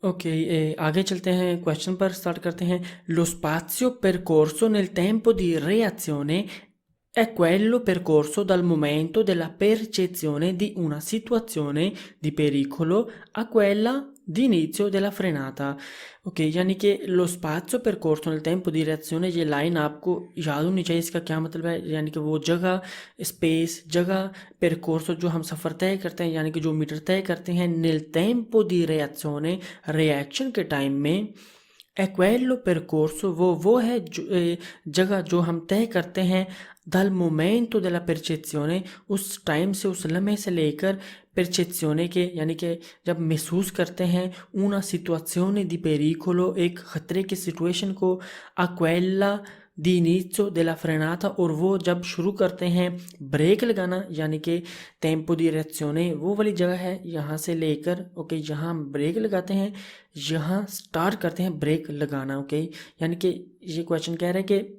आगे चलते हैं, क्वेश्चन पर स्टार्ट करते हैं। Lo spazio percorso nel tempo di reazione è quello percorso dal momento della percezione di una situazione di pericolo a quella di inizio della frenata। यानी कि लो स्पात्सो percorso nel tempo di reazione, ये line आपको याद होनी चाहिए। इसका क्या मतलब है? यानी कि वो जगह, स्पेस, जगह, percorso जो हम सफ़र तय करते हैं, यानी कि जो मीटर तय करते हैं, nel tempo di reazione reaction के टाइम में, è quello percorso वो है जगह जो हम तय करते हैं, dal momento della percezione उस टाइम से, उस लम्हे से लेकर, percezione के यानी कि जब महसूस करते हैं, una situazione di pericolo एक ख़तरे की सिचुएशन को, a quella di inizio della frenata और वो जब शुरू करते हैं ब्रेक लगाना, यानी कि टेम्पो दी रिएक्शने वो वाली जगह है यहाँ से लेकर, यहाँ हम ब्रेक लगाते हैं, यहाँ स्टार्ट करते हैं ब्रेक लगाना। यानी कि ये क्वेश्चन कह रहा है कि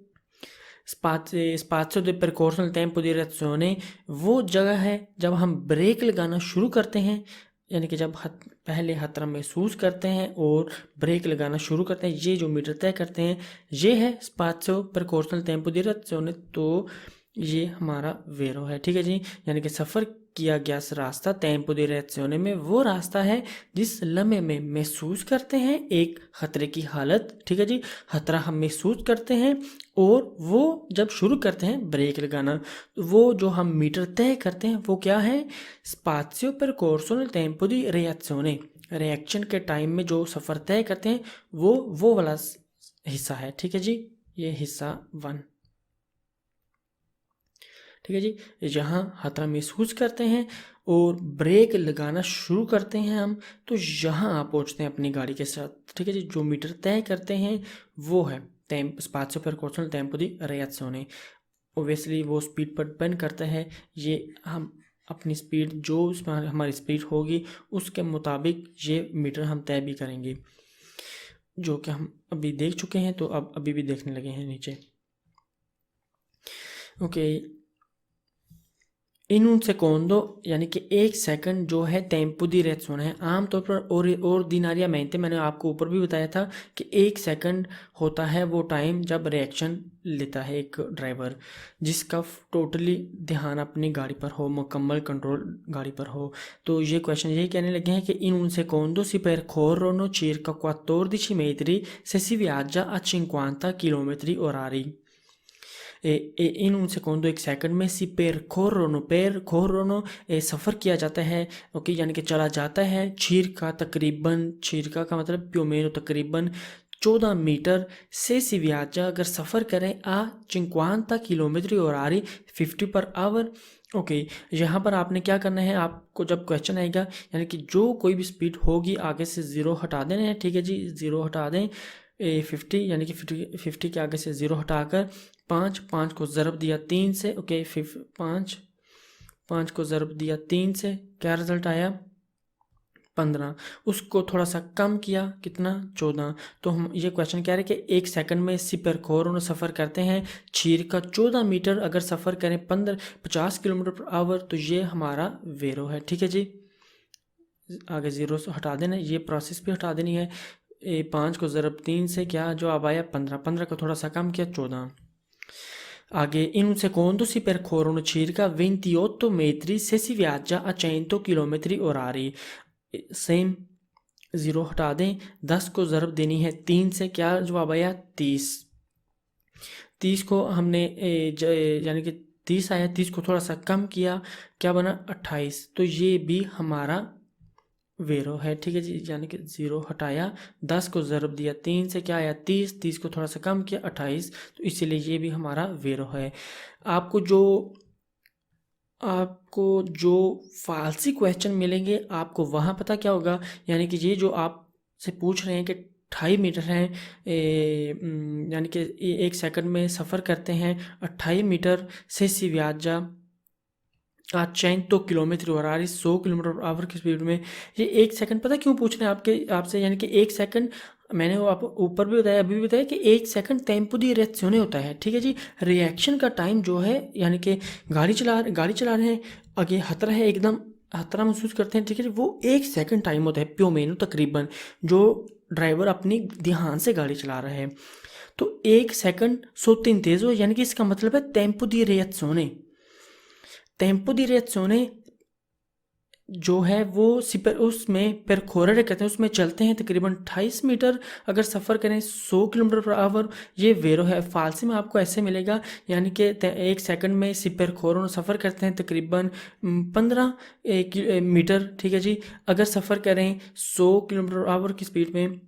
स्पाज़io del percorso nel tempo di reazione वो जगह है जब हम ब्रेक लगाना शुरू करते हैं, यानी कि जब पहले खतरा महसूस करते हैं और ब्रेक लगाना शुरू करते हैं, ये जो मीटर तय करते हैं ये है स्पाज़io percorso nel tempo di reazione। तो ये हमारा वेरो है, ठीक है जी। यानी कि सफ़र किया गया रास्ता टेम्पो दी रिएक्शने में वो रास्ता है जिस लम्हे में महसूस करते हैं एक ख़तरे की हालत, ठीक है जी। खतरा हम महसूस करते हैं और वो जब शुरू करते हैं ब्रेक लगाना, तो वो जो हम मीटर तय करते हैं वो क्या है? स्पाज़io percorso nel tempo di reazione, reaction के टाइम में जो सफ़र तय करते हैं वो वाला हिस्सा है, ठीक है जी। ये हिस्सा 1, ठीक है जी। यहाँ खतरा महसूस करते हैं और ब्रेक लगाना शुरू करते हैं हम, तो यहाँ आप पहुँचते हैं अपनी गाड़ी के साथ, ठीक है जी। जो मीटर तय करते हैं वो है स्पाज़io percorso nel tempo di reazione। Obviously वो स्पीड पर डिपेंड करता है, ये हम अपनी स्पीड जो हमारी स्पीड होगी उसके मुताबिक ये मीटर हम तय भी करेंगे, जो कि हम अभी देख चुके हैं, तो अब अभी भी देखने लगे हैं नीचे। इन un secondo यानी कि 1 सेकंड जो है टेम्पो दी रिएक्शने है। आमतौर पर ordinariamente मैंने आपको ऊपर भी बताया था कि 1 सेकंड होता है वो टाइम जब रिएक्शन लेता है एक ड्राइवर, जिसका टोटली ध्यान अपनी गाड़ी पर हो, मुकम्मल कंट्रोल गाड़ी पर हो। तो ये क्वेश्चन यही कहने लगे हैं कि in un secondo si percorrono circa 14 metri se si viaggia a 50 km orari। In un secondo 1 second में सी percorrono सफ़र किया जाता है, यानी कि चला जाता है। छीरका का मतलब più o meno तकरीबन 14 मीटर से सी viaggia अगर सफ़र करें a 50 kilometre orari 50 per hour. यहाँ पर आपने क्या करना है, आपको जब क्वेश्चन आएगा यानी कि जो कोई भी स्पीड होगी आगे से 0 हटा देना है, ठीक है जी। 0 हटा दें, 50 यानी कि 50 के आगे से 0 हटाकर 5 को ज़रब दिया 3 से, 5 को ज़रब दिया 3 से, क्या रिज़ल्ट आया? 15। उसको थोड़ा सा कम किया, कितना? 14। तो हम ये क्वेश्चन कह रहे हैं कि 1 सेकंड में सी percorrono सफ़र करते हैं छीर का 14 मीटर, अगर सफ़र करें 50 किलोमीटर पर आवर, तो ये हमारा वेरो है, ठीक है जी। आगे 0 से हटा देना, ये प्रोसेस भी हटा देनी है। 5 को ज़रब 3 से क्या जवाब आया? 15 को थोड़ा सा कम किया, 14। आगे in un secondo si percorrono circa 28 metri se si viaggia a 100 km orari। Same 0 हटा दें, 10 को ज़रब देनी है 3 से, क्या जवाब आया? 30 को हमने यानी कि 30 आया, 30 को थोड़ा सा कम किया, क्या बना? 28। तो ये भी हमारा वेरो है, ठीक है जी। यानी कि 0 हटाया, 10 को ज़रब दिया 3 से, क्या आया? 30 को थोड़ा सा कम किया, 28। तो इसीलिए ये भी हमारा वेरो है। आपको जो फालसी क्वेश्चन मिलेंगे आपको वहाँ पता क्या होगा, यानी कि ये जो आपसे पूछ रहे हैं कि 28 मीटर हैं, यानी कि 1 सेकंड में सफ़र करते हैं 28 मीटर से सी viaggia a 100 kilometre orari 100 kilometre our की स्पीड में। ये 1 सेकंड पता क्यों पूछ रहे हैं आपसे, यानी कि 1 सेकंड मैंने वो आपको ऊपर भी बताया, अभी भी बताया कि 1 सेकंड टेम्पो दी रिएक्शने होता है, ठीक है जी। रिएक्शन का टाइम जो है, यानी कि गाड़ी चला रहे हैं, आगे खतरा है एकदम खतरा महसूस करते हैं, ठीक है, वो 1 सेकंड टाइम होता है प्यो मेनू तकरीबन, जो ड्राइवर अपनी ध्यान से गाड़ी चला रहा है। तो 1 सेकंड sotto inteso, यानी कि इसका मतलब है टेम्पो दी रिएzione। टेम्पो दी रिएzione जो है वो उसमें परकोररे कहते हैं, उसमें चलते हैं तकरीबन 28 मीटर अगर सफ़र करें 100 किलोमीटर पर आवर। ये वेरो है। फालसी में आपको ऐसे मिलेगा, यानी कि 1 सेकंड में परकोरो सफ़र करते हैं तकरीबन 15 मीटर, ठीक है जी। अगर सफ़र करें 100 किलोमीटर आवर की स्पीड में,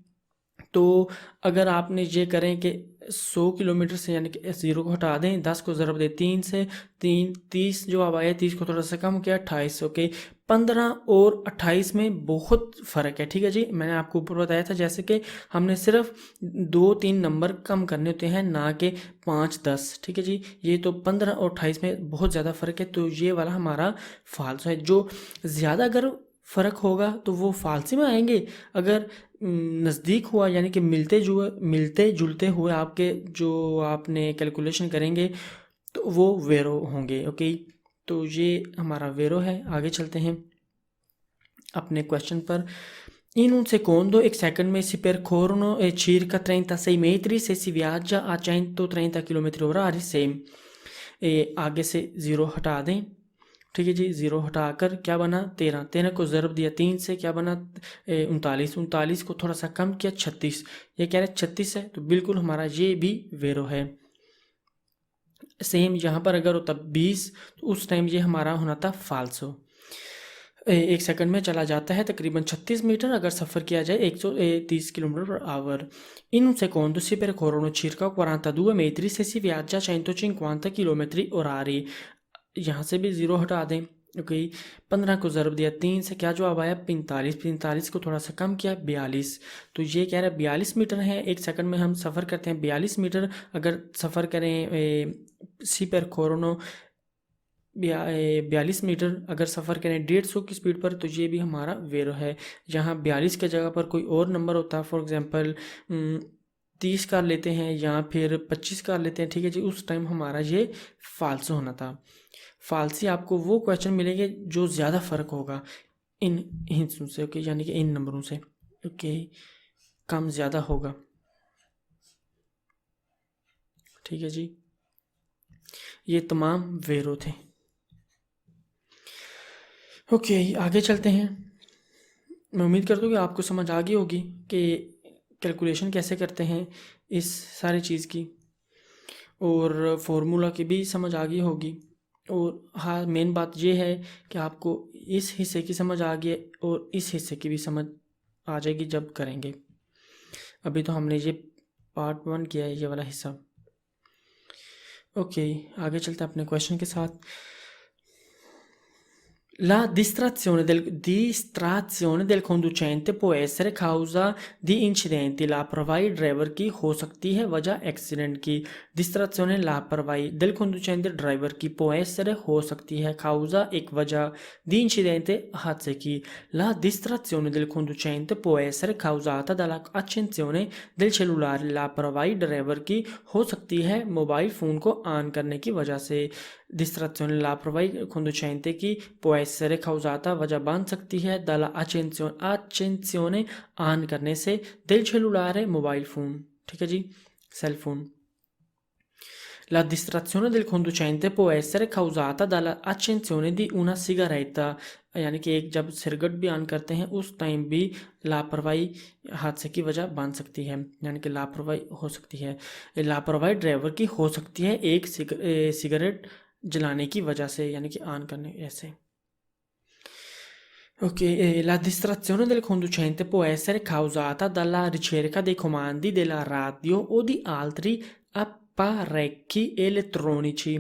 तो अगर आपने ये करें कि 100 किलोमीटर से, यानी कि 0 को हटा दें, 10 को ज़रब दें 3 से, 30 जो अब आया, 30 को थोड़ा सा कम किया 28, ओके। 15 और 28 में बहुत फ़र्क है, ठीक है जी। मैंने आपको ऊपर बताया था जैसे कि हमने सिर्फ 2-3 नंबर कम करने होते हैं, ना कि 5-10, ठीक है जी। ये तो 15 और 28 में बहुत ज़्यादा फ़र्क है, तो ये वाला हमारा फाल्स है। जो ज़्यादा अगर फ़र्क होगा तो वो फालसी में आएंगे। अगर नज़दीक हुआ, यानी कि मिलते जुलते हुए आपके जो आपने कैलकुलेशन करेंगे, तो वो वेरो होंगे, ओके। तो ये हमारा वेरो है। आगे चलते हैं अपने क्वेश्चन पर। In un secondo secondo si percorrono circa 36 metri se si viaggia a 130 km orari से आगे से 0 हटा दें, ठीक है जी। 0 हटाकर क्या बना 13, 13 को ज़रब दिया 3 से, क्या बना 39, 39 को थोड़ा सा कम किया 36। ये कह रहे 36 है, तो बिल्कुल हमारा ये भी वेरो है। सेम यहाँ पर अगर होता 20, तो उस टाइम ये हमारा होना था फाल्सो। 1 सेकंड में चला जाता है तकरीबन 36 मीटर अगर सफ़र किया जाए 130 kilometre per hour. In un secondo si percorrono circa 42 metri se si viaggia a 150 kilometre orari। यहाँ से भी 0 हटा दें, ओके। 15 को ज़रब दिया 3 से, क्या जवाब आया 45, 45 को थोड़ा सा कम किया 42। तो ये कह रहा है 42 मीटर है। 1 सेकंड में हम सफ़र करते हैं 42 मीटर। अगर सफ़र करें सी परकोरोनो 42 मीटर अगर सफ़र करें 150 की स्पीड पर, तो ये भी हमारा वेरो है। यहाँ 42 के जगह पर कोई और नंबर होता, फॉर एग्जांपल 30 का लेते हैं या फिर 25 का लेते हैं, ठीक है जी, उस टाइम हमारा ये फाल्सो होना था। फालसी आपको वो क्वेश्चन मिलेंगे जो ज़्यादा फ़र्क होगा इन हिंसों से, ओके, यानी कि इन नंबरों से, ओके, कम ज़्यादा होगा, ठीक है जी। ये तमाम वेरो थे, ओके। आगे चलते हैं। मैं उम्मीद करता हूँ कि आपको समझ आ गई होगी कि कैलकुलेशन कैसे करते हैं इस सारी चीज़ की, और फार्मूला की भी समझ आ गई होगी। और हाँ, मेन बात ये है कि आपको इस हिस्से की समझ आ गई है और इस हिस्से की भी समझ आ जाएगी जब करेंगे। अभी तो हमने ये पार्ट 1 किया है, ये वाला हिस्सा, ओके। आगे चलते हैं अपने क्वेश्चन के साथ। La distrazione del conducente può essere causa di incidenti। लापरवाही ड्राइवर की हो सकती है वजह एक्सीडेंट की। distrazione लापरवाही del conducente ड्राइवर की, può essere हो सकती है, causa एक वजह, di incidente हादसे की। La distrazione del conducente può essere causata dalla accensione del cellulare। लापरवाही ड्राइवर की हो सकती है मोबाइल फ़ोन को ऑन करने की वजह से। distrazione लापरवाही conducente की può essere causata वजह बन सकती है dalla accensione ऑन करने से del cellulare मोबाइल फ़ोन, ठीक है जी, cell phone. La distrazione del conducente può essere causata dalla accensione di una sigaretta, यानी कि एक जब सिगरेट भी ऑन करते हैं उस टाइम भी लापरवाही हादसे की वजह बन सकती है, यानी कि लापरवाही हो सकती है। लापरवाही ड्राइवर की हो सकती है एक सिगरेट जलाने की वजह से, यानी कि ऑन करने ऐसे, ok. La distrazione del conducente può essere causata dalla ricerca dei comandi della radio o di altri apparecchi elettronici.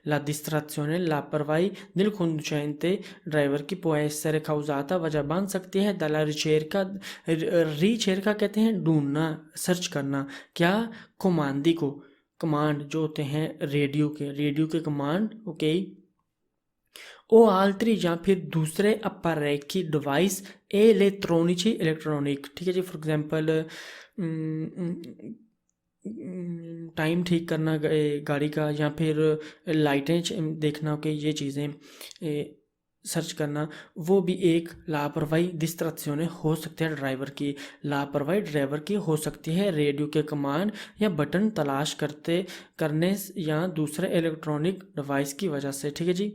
La distrazione लापरवाही del conducente ड्राइवर की può essere causata वजह बन सकती है dalla ricerca, रिचेरका कहते हैं ढूंढना, सर्च करना, क्या कमांडी को, कमांड जो होते हैं रेडियो के कमांड, ओके। ओ आल्ट्री या फिर दूसरे अपारेकी डिवाइस इलेक्ट्रॉनिक, ठीक है जी। फॉर एग्जांपल टाइम ठीक करना गाड़ी का, या फिर लाइटें देखना, ओके, ये चीज़ें सर्च करना, वो भी एक लापरवाही डिस्ट्रैक्शन हो सकती है ड्राइवर की। लापरवाही ड्राइवर की हो सकती है रेडियो के कमांड या बटन तलाश करने या दूसरे इलेक्ट्रॉनिक डिवाइस की वजह से। ठीक है जी।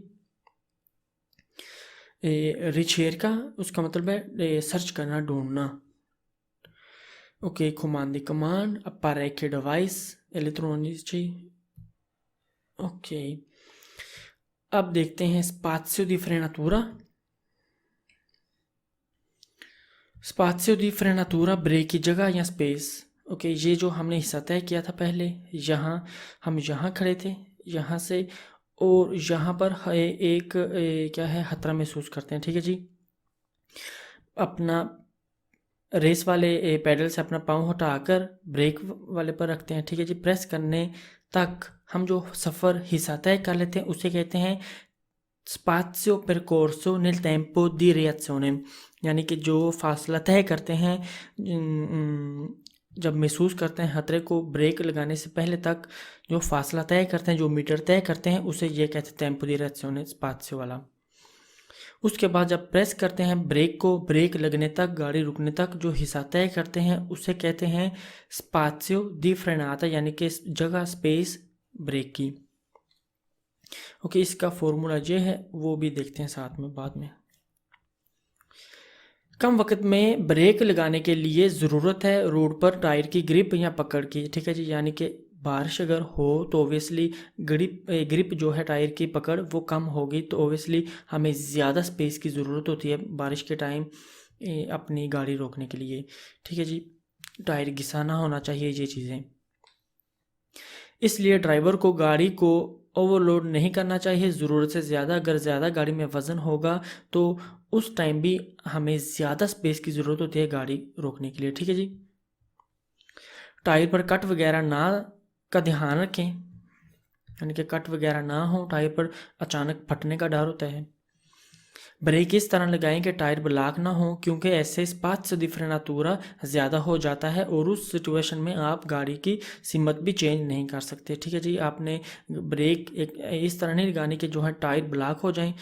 रिचेर का उसका मतलब है सर्च करना, ढूंढना। Okay, comandi command, apparecchio device, elettronici। Okay, अब देखते हैं spazio di frenatura। स्पात्सियो दी फ्रेनातूरा, ब्रेक की जगह या स्पेस। ओके, ये जो हमने हिस्सा तय किया था पहले, यहाँ हम यहाँ खड़े थे, यहाँ से और यहाँ पर एक क्या है, खतरा महसूस करते हैं। ठीक है जी। अपना रेस वाले पैडल से अपना पाँव हटाकर ब्रेक वाले पर रखते हैं। ठीक है जी। प्रेस करने तक हम जो सफ़र हिस्सा तय कर लेते हैं उसे कहते हैं स्पात्सियो परकोर्सो नेल टेम्पो दी रिएzione, यानी कि जो फासला तय करते हैं जब महसूस करते हैं खतरे को ब्रेक लगाने से पहले तक, जो फासला तय करते हैं, जो मीटर तय करते हैं, उसे ये कहते हैं टेम्पो दी रिएzione, स्पात्सियो वाला। उसके बाद जब प्रेस करते हैं ब्रेक को, ब्रेक लगने तक, गाड़ी रुकने तक जो हिस्सा तय करते हैं उसे कहते हैं स्पात्सियो दी फ्रेनाता, यानी कि जगह, स्पेस ब्रेक की। ओके, इसका फॉर्मूला ये है, वो भी देखते हैं साथ में बाद में। कम वक्त में ब्रेक लगाने के लिए ज़रूरत है रोड पर टायर की ग्रिप या पकड़ की। ठीक है जी। यानी कि बारिश अगर हो तो ओबियसली ग्रिप जो है, टायर की पकड़, वो कम होगी, तो ओबियसली हमें ज़्यादा स्पेस की ज़रूरत होती है बारिश के टाइम अपनी गाड़ी रोकने के लिए। ठीक है जी। टायर घिसा ना होना चाहिए, ये चीज़ें। इसलिए ड्राइवर को गाड़ी को ओवरलोड नहीं करना चाहिए ज़रूरत से ज़्यादा। अगर ज़्यादा गाड़ी में वज़न होगा तो उस टाइम भी हमें ज़्यादा स्पेस की ज़रूरत होती है गाड़ी रोकने के लिए। ठीक है जी। टायर पर कट वगैरह ना का ध्यान रखें, यानी कि कट वगैरह ना हो, टायर पर अचानक फटने का डर होता है। ब्रेक इस तरह लगाएं कि टायर ब्लॉक ना हो, क्योंकि ऐसे स्पात्सियो दी फ्रेनातूरा ज़्यादा हो जाता है और उस सिचुएशन में आप गाड़ी की सिमत भी चेंज नहीं कर सकते। ठीक है जी। आपने ब्रेक एक इस तरह नहीं लगानी कि जो है टायर ब्लॉक हो जाएं।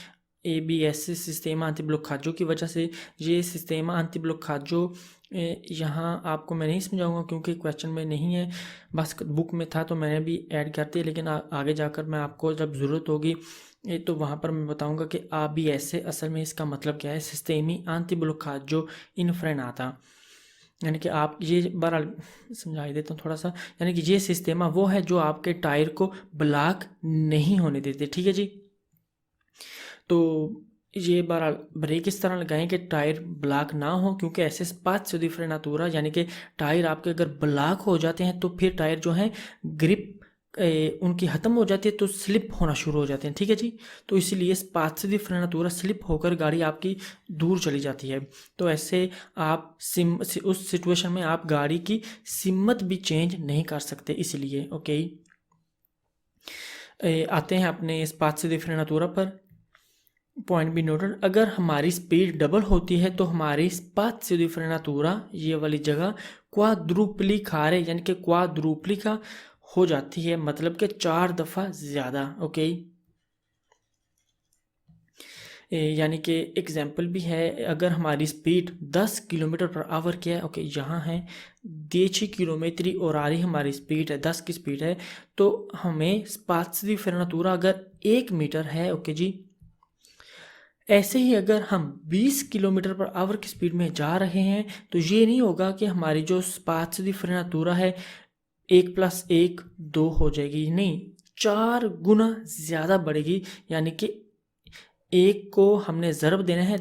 ABS सिस्टेमा अंति ब्लॉकाजो की वजह से, ये सिस्टेमा अंति ब्लॉकाजो यहाँ आपको मैं नहीं समझाऊंगा क्योंकि क्वेश्चन में नहीं है, बस बुक में था तो मैंने भी ऐड कर दिया, लेकिन आगे जाकर मैं आपको जब ज़रूरत होगी तो वहाँ पर मैं बताऊंगा कि ABS असल में इसका मतलब क्या है, सिस्टेमी अंति ब्लॉकाजो इन फ्रेनाता। यानी कि आप ये बहरहाल समझा ही देता हूँ थोड़ा सा, यानी कि ये सिस्टेमा वो है जो आपके टायर को ब्लॉक नहीं होने देते। ठीक है जी। तो ये बहरहाल ब्रेक इस तरह लगाएं कि टायर ब्लॉक ना हो, क्योंकि ऐसे स्पात्सियो दी फ्रेनातूरा, यानी कि टायर आपके अगर ब्लॉक हो जाते हैं तो फिर टायर जो है ग्रिप उनकी ख़त्म हो जाती है, तो स्लिप होना शुरू हो जाते हैं। ठीक है जी। तो इसीलिए स्पात्सियो दी फ्रेनातूरा स्लिप होकर गाड़ी आपकी दूर चली जाती है। तो ऐसे आप उस सिचुएशन में आप गाड़ी की सिमत भी चेंज नहीं कर सकते, इसलिए। ओके, आते हैं अपने स्पात्सियो दी फ्रेनातूरा पर। पॉइंट बी नोटेड, अगर हमारी स्पीड डबल होती है तो हमारी स्पात्सियो दी फ्रेनातूरा, ये वाली जगह, क्वाड्रुप्लिकारे, यानी कि क्वाड्रुप्लिका हो जाती है, मतलब कि 4 दफ़ा ज़्यादा। ओके, यानी कि एग्जाम्पल भी है, अगर हमारी स्पीड 10 किलोमीटर पर आवर की है, ओके यहाँ है 10 किलोमीटर और आ रही हमारी स्पीड है 10 की स्पीड है, तो हमें स्पात्सियो दी फ्रेनातूरा अगर 1 मीटर है, ओके जी, ऐसे ही अगर हम 20 किलोमीटर पर आवर की स्पीड में जा रहे हैं तो ये नहीं होगा कि हमारी जो स्पात्सियो दी फ्रेनातूरा है 1 + 1 2 हो जाएगी, नहीं, 4 गुना ज़्यादा बढ़ेगी। यानी कि 1 को हमने ज़रब देना है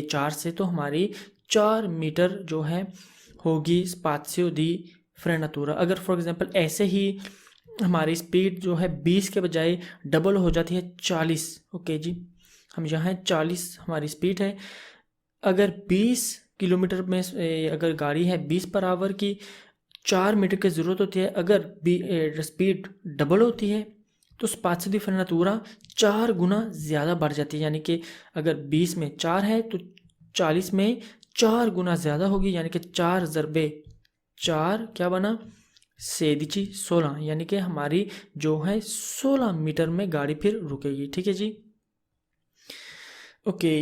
4 से, तो हमारी 4 मीटर जो है होगी स्पात्सियो दी फ्रेनातूरा। अगर फॉर एग्जांपल ऐसे ही हमारी स्पीड जो है 20 के बजाय डबल हो जाती है 40, ओके जी, हम यहाँ 40 हमारी स्पीड है, अगर 20 किलोमीटर में अगर गाड़ी है 20 पर आवर की, 4 मीटर की ज़रूरत होती है, अगर स्पीड डबल होती है तो स्पात्सियो दी फ्रेनातूरा 4 गुना ज़्यादा बढ़ जाती है। यानी कि अगर 20 में 4 है तो 40 में 4 गुना ज़्यादा होगी, यानी कि 4 ज़रबे 4 क्या बना, 16, यानी कि हमारी जो है 16 मीटर में गाड़ी फिर रुकेगी। ठीक है जी। ओके,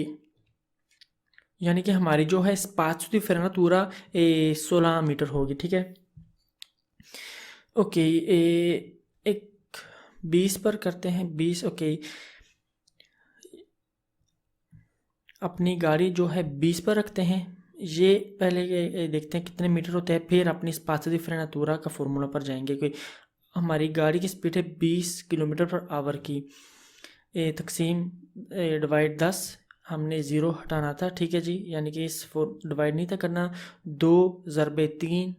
यानी कि हमारी जो है स्पाज़io दी frenatura 16 मीटर होगी, ठीक है। ओके, एक 20 पर करते हैं, 20। ओके, अपनी गाड़ी जो है 20 पर रखते हैं। ये पहले ये देखते हैं कितने मीटर होते हैं, फिर अपनी स्पाज़io दी frenatura का फॉर्मूला पर जाएंगे कि हमारी गाड़ी की स्पीड है 20 किलोमीटर पर आवर की। तकसीम डिवाइड 10, हमने ज़ीरो हटाना था, ठीक है जी, यानी कि इस डिवाइड नहीं था करना। 2 ज़रबे 3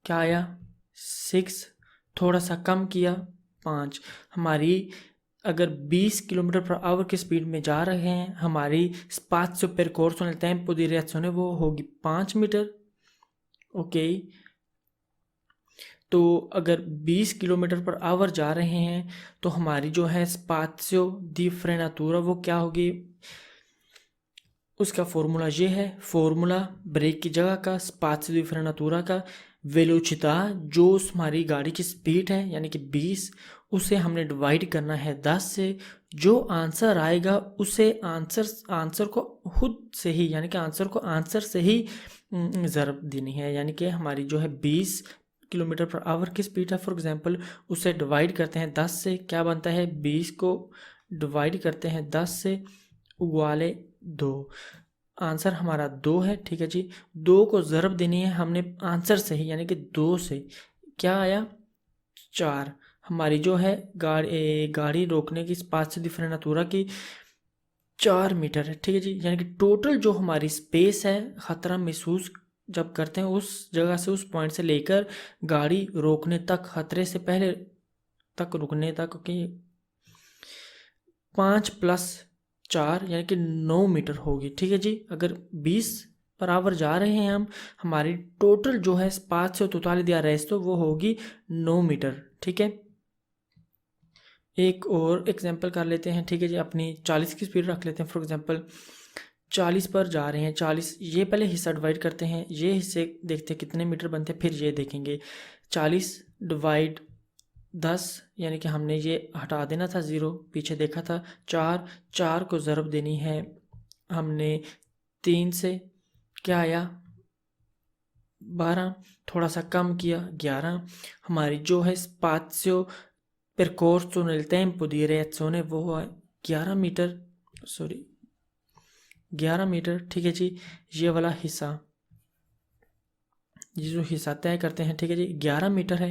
क्या आया 6, थोड़ा सा कम किया 5। हमारी अगर 20 किलोमीटर पर आवर की स्पीड में जा रहे हैं, हमारी स्पाज़io percorso nel tempo di reazione वो होगी 5 मीटर। ओके, तो अगर 20 किलोमीटर पर आवर जा रहे हैं तो हमारी जो है स्पाज़io दी frenatura वो क्या होगी, उसका फॉर्मूला ये है। फॉर्मूला ब्रेक की जगह का, स्पाज़io दी frenatura का, वेलोचिता जो हमारी गाड़ी की स्पीड है यानी कि 20, उसे हमने डिवाइड करना है 10 से। जो आंसर आएगा उसे आंसर को खुद से ही यानी कि आंसर को आंसर से ही ज़रब देनी है, यानी कि हमारी जो है 20 किलोमीटर पर आवर की स्पीड है फॉर एग्जांपल, उसे डिवाइड करते हैं 10 से, क्या बनता है 20 को डिवाइड करते हैं 10 से वाले 2, आंसर हमारा 2 है, ठीक है जी। 2 को ज़रब देनी है हमने आंसर से ही यानी कि 2 से, क्या आया 4। हमारी जो है गाड़ी रोकने की स्पाज़io दी frenatura की 4 मीटर है, ठीक है जी, यानी कि टोटल जो हमारी स्पेस है ख़तरा महसूस जब करते हैं उस जगह से, उस पॉइंट से लेकर गाड़ी रोकने तक, खतरे से पहले तक रुकने तक कि 5 + 4 यानी कि 9 मीटर होगी, ठीक है जी। अगर 20 पर आवर जा रहे हैं हम, हमारी टोटल जो है स्पाज़io totale di arresto वो होगी 9 मीटर, ठीक है। एक और एग्जांपल कर लेते हैं, ठीक है जी, अपनी 40 की स्पीड रख लेते हैं फॉर एग्जांपल। 40 पर जा रहे हैं, 40, ये पहले हिस्सा डिवाइड करते हैं, ये हिस्से देखते हैं कितने मीटर बनते हैं, फिर ये देखेंगे 40 डिवाइड 10 यानी कि हमने ये हटा देना था, ज़ीरो पीछे देखा था। 4 को ज़रब देनी है हमने 3 से, क्या आया 12, थोड़ा सा कम किया 11। हमारी जो है स्पाज़io percorso nel tempo di reazione वो है 11 मीटर, सॉरी 11 मीटर, ठीक है जी। ये वाला हिस्सा, ये जो हिस्सा तय करते हैं, ठीक है जी, 11 मीटर है।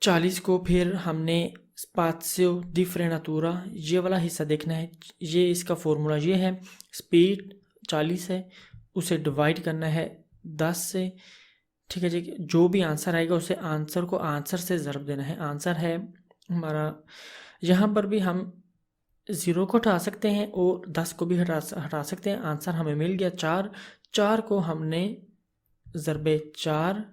40 को फिर हमने स्पाज़io दी frenatura ये वाला हिस्सा देखना है, ये इसका फॉर्मूला ये है, स्पीड 40 है, उसे डिवाइड करना है 10 से, ठीक है जी। जो भी आंसर आएगा उसे आंसर को आंसर से ज़रब देना है। आंसर है हमारा, यहाँ पर भी हम 0 को हटा सकते हैं और 10 को भी हटा सकते हैं। आंसर हमें मिल गया 4। 4 को हमने ज़रबे 4,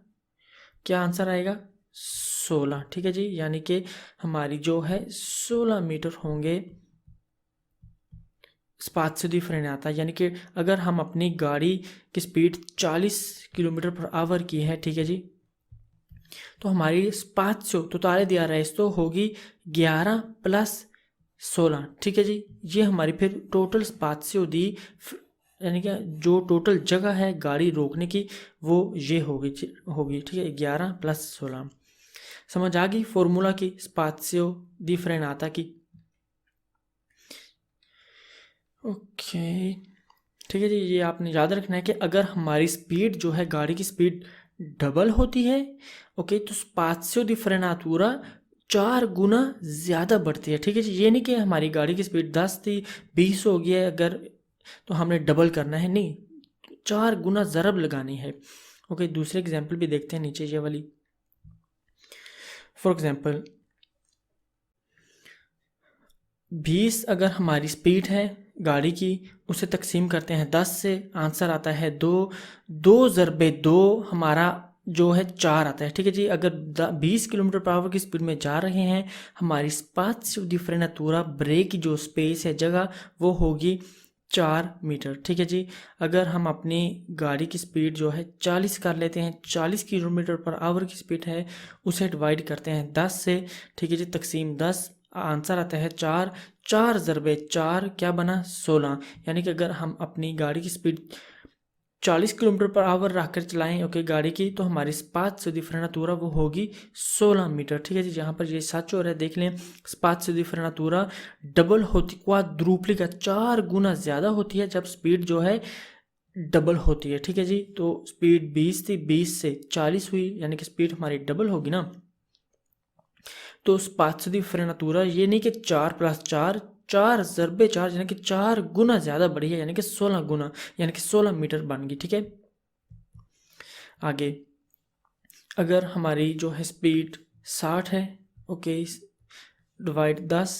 क्या आंसर आएगा 16, ठीक है जी, यानी कि हमारी जो है 16 मीटर होंगे स्पाज़io दी frenatura, यानी कि अगर हम अपनी गाड़ी की स्पीड 40 किलोमीटर पर आवर की है, ठीक है जी, तो हमारी स्पाज़io totale di arresto होगी 11 + 16, ठीक है जी। ये हमारी फिर टोटल स्पाज़io दी यानी कि जो टोटल जगह है गाड़ी रोकने की वो ये होगी, ठीक है, 11 + 16। समझ आ गई फॉर्मूला की, स्पाज़io दी frenatura की। ओके, ठीक है जी, ये आपने याद रखना है कि अगर हमारी स्पीड जो है गाड़ी की स्पीड डबल होती है, ओके, तो स्पाज़io दी frenatura 4 गुना ज़्यादा बढ़ती है, ठीक है जी। ये नहीं कि हमारी गाड़ी की स्पीड 10 थी 20 हो गई है अगर, तो हमने डबल करना है, नहीं, 4 गुना ज़रब लगानी है। ओके, दूसरे एग्जांपल भी देखते हैं नीचे ये वाली। फॉर एग्जांपल 20 अगर हमारी स्पीड है गाड़ी की, उसे तकसीम करते हैं 10 से, आंसर आता है 2। 2 ज़रबे 2 हमारा जो है 4 आता है, ठीक है जी। अगर 20 किलोमीटर पर आवर की स्पीड में जा रहे हैं, हमारी स्पाज़io दी frenatura ब्रेक की जो स्पेस है जगह वो होगी 4 मीटर, ठीक है जी। अगर हम अपनी गाड़ी की स्पीड जो है 40 कर लेते हैं, 40 किलोमीटर पर आवर की स्पीड है, उसे डिवाइड करते हैं 10 से, ठीक है जी, तकसीम 10, आंसर आता है 4। 4 ज़रबे 4 क्या बना 16। यानी कि अगर हम अपनी गाड़ी की स्पीड 40 किलोमीटर पर आवर रखकर चलाएं ओके गाड़ी की, तो हमारी स्पाज़io di frenatura वो होगी 16 मीटर। ठीक है जी, जहाँ पर ये सच हो रहा है देख लें, स्पाज़io di frenatura डबल होती, क्वाड्रुप्लिका 4 गुना ज़्यादा होती है जब स्पीड जो है डबल होती है। ठीक है जी, तो स्पीड 20 थी, 20 से 40 हुई, यानी कि स्पीड हमारी डबल होगी ना। तो स्पाज़io di frenatura ये नहीं कि 4 + 4, 4 ज़रबे 4 यानी कि 4 गुना ज़्यादा बढ़ी है, यानी कि 16 गुना, यानी कि 16 मीटर बन गई। ठीक है, आगे अगर हमारी जो है स्पीड 60 है ओके, डिवाइड 10,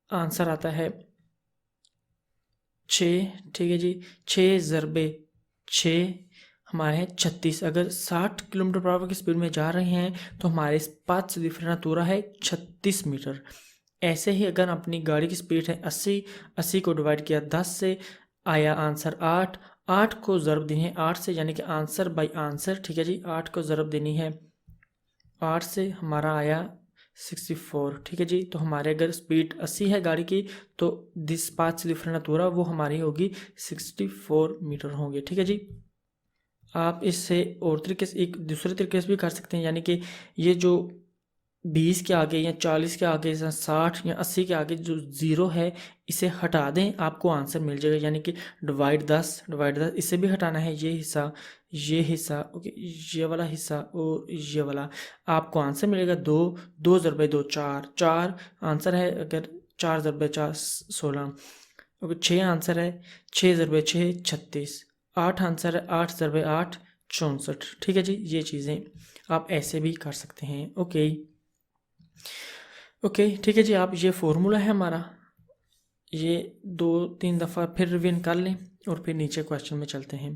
आंसर आता है 6। ठीक है जी, 6 ज़रबे 6 हमारे हैं 36। अगर 60 किलोमीटर पर आवर की स्पीड में जा रहे हैं तो हमारे स्पाज़io di frenatura है 36 मीटर। ऐसे ही अगर अपनी गाड़ी की स्पीड है 80, 80 को डिवाइड किया 10 से, आया आंसर 8। 8 को ज़रब देनी है 8 से, यानी कि आंसर बाई आंसर। ठीक है जी, 8 को ज़रब देनी है 8 से, हमारा आया 64। ठीक है जी, तो हमारे अगर स्पीड 80 है गाड़ी की तो दिस स्पाज़io di frenatura वो हमारी होगी 64 मीटर होंगे। ठीक है जी, आप इससे और तरीके से एक दूसरे तरीके से भी कर सकते हैं, यानी कि ये जो 20 के आगे या 40 के आगे या 60 या 80 के आगे जो ज़ीरो है इसे हटा दें, आपको आंसर मिल जाएगा। यानी कि डिवाइड 10 इसे भी हटाना है, ये हिस्सा ओके, ये वाला हिस्सा और ये वाला, आपको आंसर मिलेगा 2। 2 ज़रबे 2 4, 4 आंसर है। अगर 4 ज़रबे 4 16 ओके, 6 आंसर है, 6 ज़रबे 6 36, 8 आंसर है, 8 ज़रबे 8 64। ठीक है जी, ये चीज़ें आप ऐसे भी कर सकते हैं। ओके ओके, ठीक है जी, आप ये फॉर्मूला है हमारा, ये 2-3 दफ़ा फिर रिवीन कर लें और फिर नीचे क्वेश्चन में चलते हैं।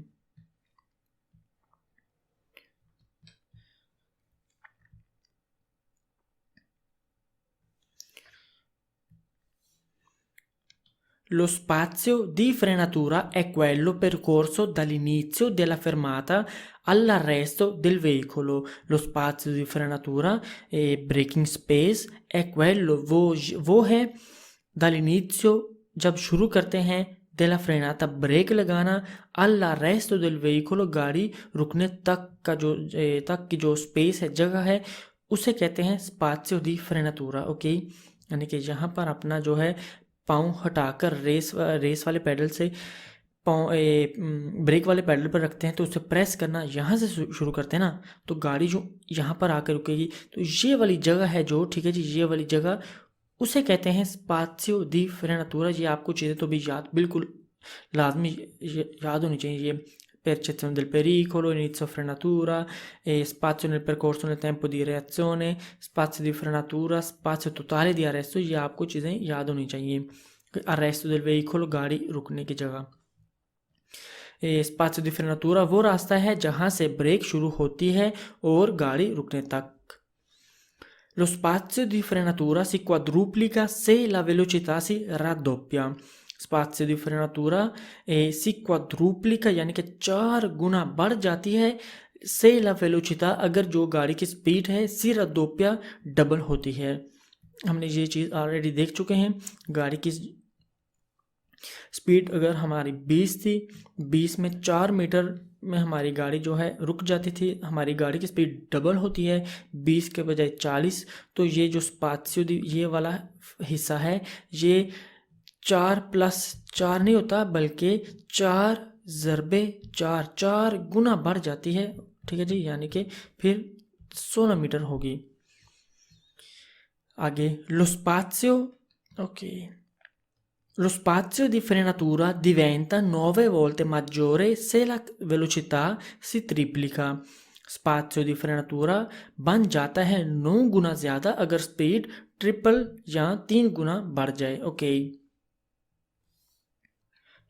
Lo spazio di frenatura è quello percorso dall'inizio della fermata all'arresto del veicolo. Lo spazio di frenatura e braking space è quello वो है dall'inizio जब शुरू करते हैं della frenata ब्रेक लगाना all'arresto del veicolo गाड़ी रुकने तक का जो तक की जो स्पेस है जगह है उसे कहते हैं spazio di frenatura। ओके, यानी कि यहाँ पर अपना जो है पाँव हटाकर रेस वाले पैडल से पाँव ब्रेक वाले पैडल पर रखते हैं तो उसे प्रेस करना यहाँ से शुरू करते हैं ना, तो गाड़ी जो यहाँ पर आकर रुकेगी, तो ये वाली जगह है जो, ठीक है जी, ये वाली जगह उसे कहते हैं स्पाज़io di frenatura। ये आपको चीज़ें तो भी याद बिल्कुल लाजमी याद होनी चाहिए। ये percezione del pericolo, inizio frenatura, spazio nel percorso nel tempo di reazione, spazio di frenatura, spazio totale di arresto, ये आपको चीज़ें याद होनी चाहिए। arresto del veicolo गाड़ी रुकने की जगह। spazio di frenatura वो रास्ता है जहाँ से ब्रेक शुरू होती है और गाड़ी रुकने तक। Lo spazio di frenatura si quadruplica se la velocità si raddoppia। स्पाज़io di frenatura si quadruplica यानी कि 4 गुना बढ़ जाती है से ला वेलोचिता अगर जो गाड़ी की स्पीड है si raddoppia डबल होती है। हमने ये चीज़ ऑलरेडी देख चुके हैं। गाड़ी की स्पीड अगर हमारी 20 थी, 20 में 4 मीटर में हमारी गाड़ी जो है रुक जाती थी, हमारी गाड़ी की स्पीड डबल होती है 20 के बजाय 40। तो ये जो स्पाज़io di ये वाला हिस्सा है ये 4 + 4 नहीं होता बल्कि 4 ज़रबे 4, 4 गुना बढ़ जाती है। ठीक है जी, यानी कि फिर 16 मीटर होगी। आगे lo spazio okay, lo spazio di frenatura diventa 9 volte maggiore se la velocità si triplica। स्पाज़io di frenatura बन जाता है 9 गुना ज़्यादा अगर स्पीड ट्रिपल या 3 गुना बढ़ जाए। ओके,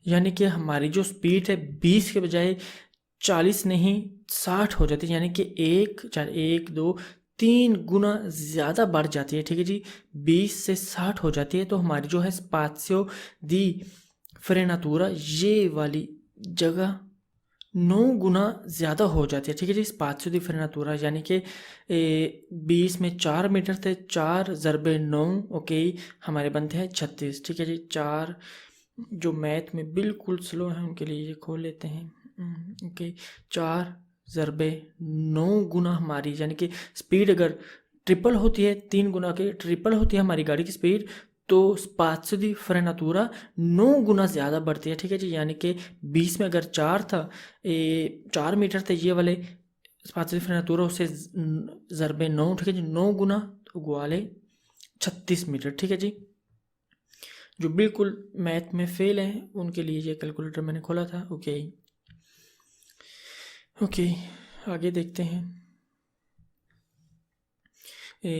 यानी कि हमारी जो स्पीड है 20 के बजाय 40 नहीं 60 हो जाती है, यानी कि 1 2 3 गुना ज़्यादा बढ़ जाती है। ठीक है जी, 20 से 60 हो जाती है। तो हमारी जो है स्पाज़io di frenatura ये वाली जगह 9 गुना ज़्यादा हो जाती है, ठीक है जी। स्पात्io दी फ्रेनाtura यानी कि 20 में 4 मीटर थे, 4 ज़रबे 9 ओके हमारे बनते हैं 36, ठीक है जी। 4 जो मैथ में बिल्कुल स्लो हैं उनके लिए ये खोल लेते हैं, ओके 4 ज़रबे 9 गुना हमारी यानी कि स्पीड अगर ट्रिपल होती है, 3 गुना के ट्रिपल होती है हमारी गाड़ी की स्पीड, तो स्पात्io दी फ्रेनाtura 9 गुना ज़्यादा बढ़ती है, ठीक है जी। यानी कि 20 में अगर 4 था, 4 मीटर थे ये वाले स्पात्io दी फ्रेनाtura, उससे ज़रबे 9, ठीक है जी, 9 गुना उगवाले 36 मीटर, ठीक है जी। जो बिल्कुल मैथ में फेल हैं उनके लिए ये कैलकुलेटर मैंने खोला था, ओके ओके। आगे देखते हैं।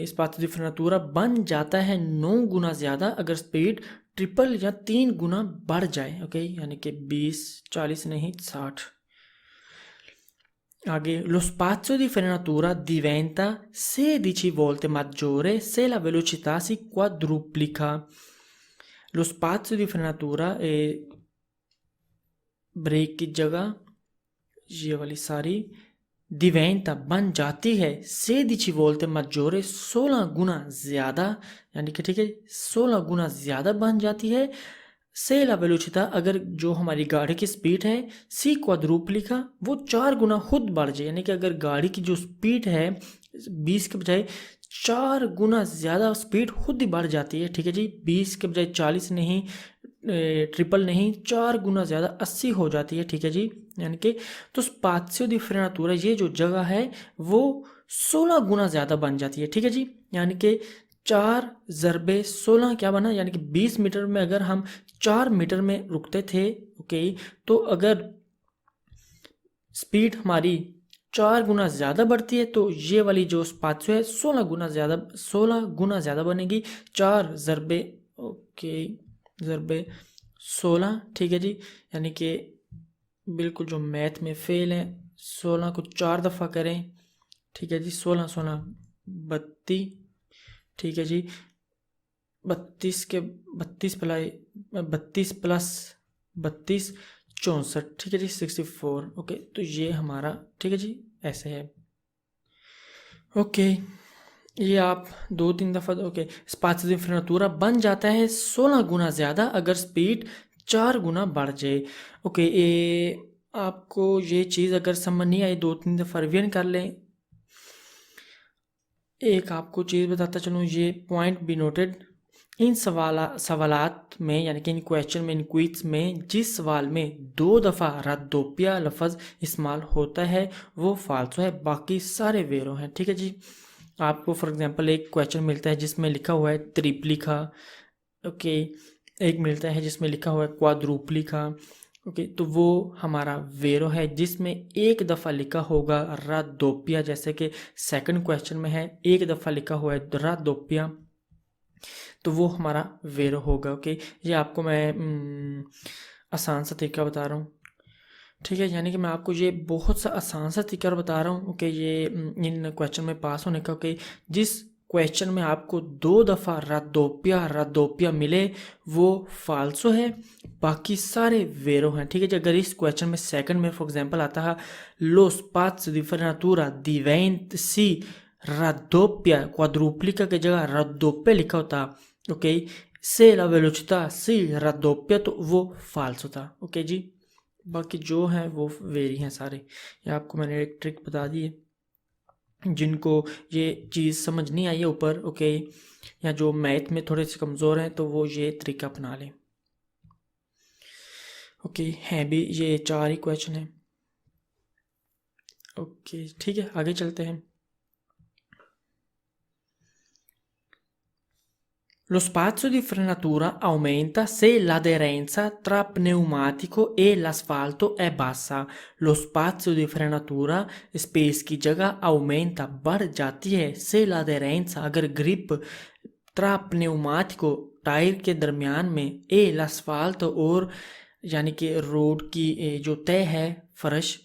स्पात्io दी फ्रेनाtura बन जाता है 9 गुना ज़्यादा अगर स्पीड ट्रिपल या 3 गुना बढ़ जाए, ओके यानी कि 20 40 नहीं 60। Aghe, lo spazio di frenatura diventa 16 volte maggiore se la velocità si quadruplica. Lo spazio di frenatura brake की जगह ये वाली सारी diventa बन जाती है 16 volte maggiore 16 गुना ज़्यादा, यानी कि ठीक है 16 गुना ज़्यादा बन जाती है से ला वेलोचिता अगर जो हमारी गाड़ी की स्पीड है सी क्वाड्रुप्लिका वो 4 गुना खुद बढ़ जाए, यानी कि अगर गाड़ी की जो स्पीड है 20 के बजाय 4 गुना ज़्यादा स्पीड खुद ही बढ़ जाती है, ठीक है जी। 20 के बजाय 40 नहीं, ट्रिपल नहीं, 4 गुना ज़्यादा 80 हो जाती है, ठीक है जी। यानी कि तो स्पात्io दी फ्रेनाtura ये जो जगह है वो 16 गुना ज़्यादा बन जाती है, ठीक है जी। यानी कि 4 ज़रबे 16 क्या बना, यानी कि 20 मीटर में अगर हम 4 मीटर में रुकते थे, ओके तो अगर स्पीड हमारी 4 गुना ज़्यादा बढ़ती है तो ये वाली जो स्पात्io है 16 गुना ज़्यादा बनेगी। 4 ज़रबे ओके ज़रबे 16, ठीक है जी। यानी कि बिल्कुल जो मैथ में फेल है 16 को 4 दफ़ा करें, ठीक है जी। 16 16 32, ठीक है जी। 32 के 32 प्लस 32 64, ठीक है जी 64, ओके तो ये हमारा ठीक है जी ऐसे है, ओके ये आप 2-3 दफ़ा ओके। स्पात्io दी फ्रेनाtura बन जाता है 16 गुना ज़्यादा अगर स्पीड 4 गुना बढ़ जाए, ओके ये आपको ये चीज़ अगर समझ नहीं आई 2-3 दफ़ा रिवीजन कर लें। एक आपको चीज़ बताता चलूँ, ये पॉइंट बी नोटेड, इन सवालात में यानी कि इन क्वेश्चन में इन क्विज में जिस सवाल में 2 दफ़ा रद्दोपिया लफ्ज़ इस्तेमाल होता है वो फाल्सो है, बाकी सारे वेरो हैं, ठीक है जी। आपको फॉर एग्जांपल एक क्वेश्चन मिलता है जिसमें लिखा हुआ है त्रिप्लिका, ओके एक मिलता है जिसमें लिखा हुआ है क्वाड्रुप्लिका, ओके तो वो हमारा वेरो है जिसमें एक दफ़ा लिखा होगा रद्दोपिया, जैसे कि सेकंड क्वेश्चन में है एक दफ़ा लिखा हुआ है रद्दोपिया, तो वो हमारा वेरो होगा, ओके। ये आपको मैं आसान सा तरीका बता रहा हूँ, ठीक है। यानी कि मैं आपको ये बहुत सा आसान सा तरीका बता रहा हूँ, ओके ये इन क्वेश्चन में पास होने का, ओके। जिस क्वेश्चन में आपको 2 दफ़ा रद्दोपिया मिले वो फाल्सो है, बाकी सारे वेरो हैं, ठीक है जी। अगर इस क्वेश्चन में सेकंड में फॉर एग्जांपल आता है लो स्पात्io di frenatura diventa raddoppia quadruplica की जगह रद्दोप्या लिखा होता, ओके से ला वेलोचिता सी रद्दोप्या, तो वो फाल्स होता, ओके जी। बाकी जो हैं वो वेरी हैं सारे। ये आपको मैंने एक ट्रिक बता दी है, जिनको ये चीज़ समझ नहीं आई है ऊपर, ओके या जो मैथ में थोड़े से कमज़ोर हैं तो वो ये तरीका अपना लें, ओके। हैं भी ये 4 ही क्वेश्चन हैं, ओके ठीक है आगे चलते हैं। Lo spazio di frenatura aumenta se l'aderenza tra pneumatico e l'asfalto è bassa. Lo spazio di frenatura space की जगह aumenta बढ़ जाती है से l'aderenza अगर ग्रिप tra pneumatico टायर के दरमियान में ए l'asfalto और यानी कि रोड की जो तय है फर्श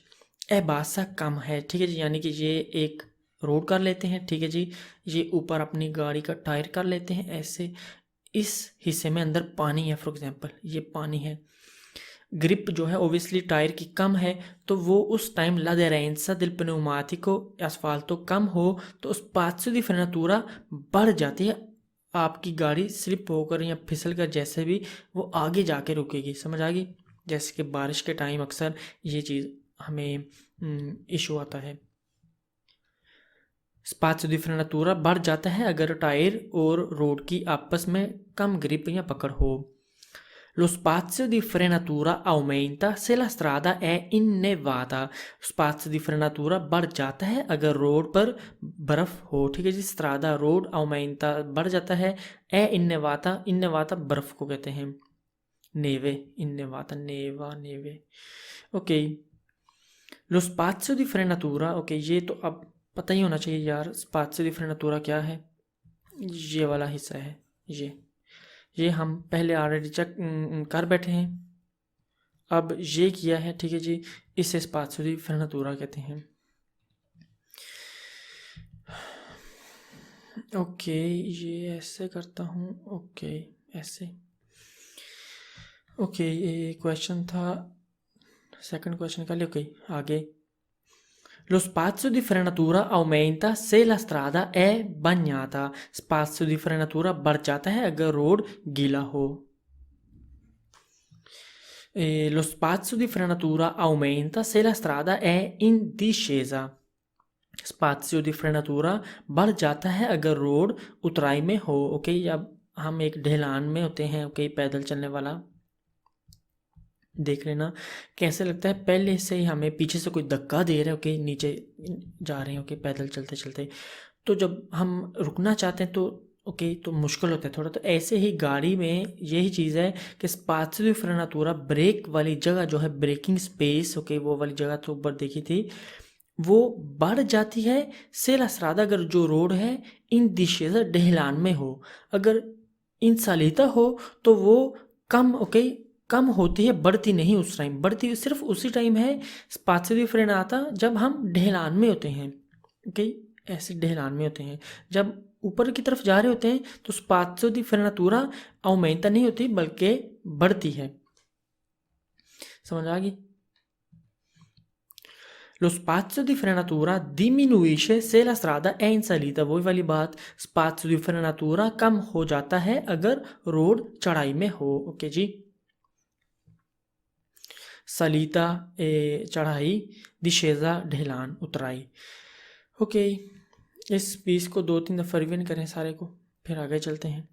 ए बासा कम है, ठीक है जी। यानी कि ये एक रोड कर लेते हैं, ठीक है जी। ये ऊपर अपनी गाड़ी का टायर कर लेते हैं ऐसे, इस हिस्से में अंदर पानी है, फॉर एग्जांपल ये पानी है, ग्रिप जो है ओबियसली टायर की कम है, तो वो उस time l'aderenza del pneumatico asfalto कम हो तो spazio di frenatura बढ़ जाती है, आपकी गाड़ी स्लिप होकर या फिसल कर जैसे भी वो आगे जाके रुकेगी। समझ आ गई? जैसे कि बारिश के टाइम अक्सर ये चीज़ हमें इशू आता है। स्पात्io di frenatura बढ़ जाता है अगर टायर और रोड की आपस में कम ग्रिप या पकड़ हो। Lo spazio di frenatura aumenta se la strada è innevata। spazio di frenatura बढ़ जाता है अगर रोड पर बर्फ हो। ठीक है जी, strada रोड, aumenta बढ़ जाता है, è innevata, innevata बर्फ को कहते हैं, neve, innevata, neva, neve। Okay, lo spazio di frenatura, okay ये तो अब पता ही होना चाहिए यार, spazio di frenatura क्या है। ये वाला हिस्सा है, ये हम पहले ऑलरेडी चेक कर बैठे हैं, अब ये किया है। ठीक है जी, इसे स्पात्io di frenatura कहते हैं। ओके, ये ऐसे करता हूँ, ओके ऐसे। ओके, ये क्वेश्चन था, सेकंड क्वेश्चन का लिए। ओके, आगे। Lo spazio di frenatura aumenta se la strada è bagnata। spazio di frenatura बढ़ जाता है अगर रोड गीला हो। Lo spazio di frenatura aumenta se la strada è in discesa। spazio di frenatura बढ़ जाता है अगर रोड उतराई में हो। ओके, अब हम एक ढलान में होते हैं, ओके, पैदल चलने वाला देख लेना कैसे लगता है। पहले से ही हमें पीछे से कोई धक्का दे रहा है, ओके, नीचे जा रहे हैं, ओके, पैदल चलते चलते, तो जब हम रुकना चाहते हैं तो ओके, तो मुश्किल होता है थोड़ा। तो ऐसे ही गाड़ी में यही चीज़ है कि spazio di frenatura, ब्रेक वाली जगह जो है, ब्रेकिंग स्पेस, ओके, वो वाली जगह तो ऊपर देखी थी, वो बढ़ जाती है। से la strada, अगर जो रोड है इन discesa ढलान में हो, अगर इन salita हो तो वो कम, ओके, कम होती है, बढ़ती नहीं उस टाइम। बढ़ती सिर्फ उसी टाइम है spazio di frenata जब हम ढलान में होते हैं, ओके, ऐसे ढलान में होते हैं। जब ऊपर की तरफ जा रहे होते हैं तो spazio di frenatura aumenta नहीं होती बल्कि बढ़ती है। समझ आ गई? Lo spazio di frenatura diminuisce se la strada è in salita। वही वाली बात, spazio di frenatura कम हो जाता है अगर रोड चढ़ाई में हो। ओके जी, सलीता चढ़ाई, discesa ढलान, उतराई। ओके, इस पीस को 2-3 दफ़ा रिवीजन करें सारे को, फिर आगे चलते हैं।